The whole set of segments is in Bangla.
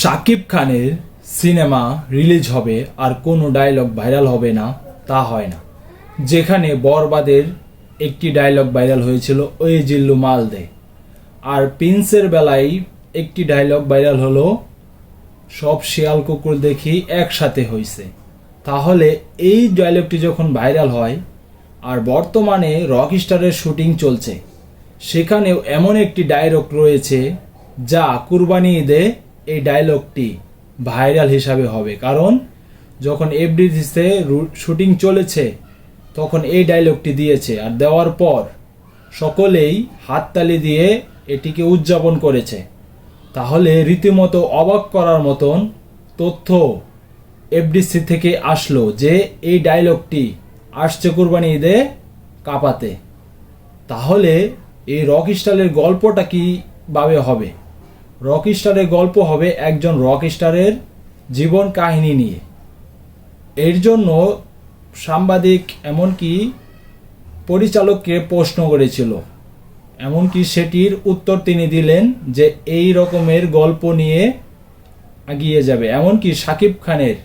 শাকিব খানের সিনেমা রিলিজ হবে আর কোনো ডায়লগ ভাইরাল হবে না তা হয় না। যেখানে বরবাদের একটি ডায়লগ ভাইরাল হয়েছিল ওই জিল্লু মাল দে, আর প্রিন্সের বেলায় একটি ডায়লগ ভাইরাল হলো সব শিয়াল কুকুর দেখি একসাথে হয়েছে। তাহলে এই ডায়লগটি যখন ভাইরাল হয় আর বর্তমানে রকস্টারের শুটিং চলছে, সেখানেও এমন একটি ডায়লগ রয়েছে যা কুরবানি ঈদে এই ডায়লগটি ভাইরাল হিসাবে হবে। কারণ যখন এফডিসিতে শুটিং চলেছে তখন এই ডায়লগটি দিয়েছে, আর দেওয়ার পর সকলেই হাততালি দিয়ে এটিকে উদযাপন করেছে। তাহলে রীতিমতো অবাক করার মতন তথ্য এফডিসি থেকে আসলো যে এই ডায়লগটি আসছে কুরবানি ঈদে কাঁপাতে। তাহলে এই রকস্টারের গল্পটা কীভাবে হবে? রকস্টারের গল্প হবে একজন রকস্টারের জীবন কাহিনী নিয়ে। এর জন্য সাংবাদিক এমনকি পরিচালককে প্রশ্ন করেছিল, এমনকি সেটির উত্তর তিনি দিলেন যে এই রকমের গল্প নিয়ে এগিয়ে যাবে। এমনকি শাকিব খানের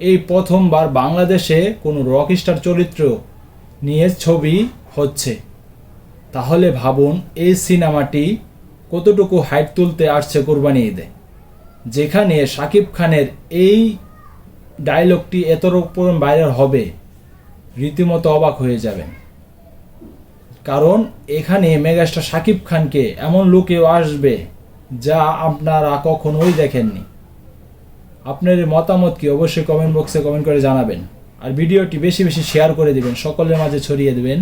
এই প্রথমবার বাংলাদেশে কোনো রকস্টার চরিত্র নিয়ে ছবি হচ্ছে। তাহলে ভাবুন এই সিনেমাটি কতটুকু হাইপ তুলতে আসছে কুরবানি ঈদে, যেখানে শাকিব খানের এই ডায়লগটি এত রকম ভাইরাল হবে, রীতিমতো অবাক হয়ে যাবেন। কারণ এখানে মেগাস্টার শাকিব খানকে এমন লুকেও আসবে যা আপনারা কখনোই দেখেননি। আপনার মতামত কি অবশ্যই কমেন্ট বক্সে কমেন্ট করে জানাবেন, আর ভিডিওটি বেশি বেশি শেয়ার করে দিবেন, সকলের মাঝে ছড়িয়ে দিবেন।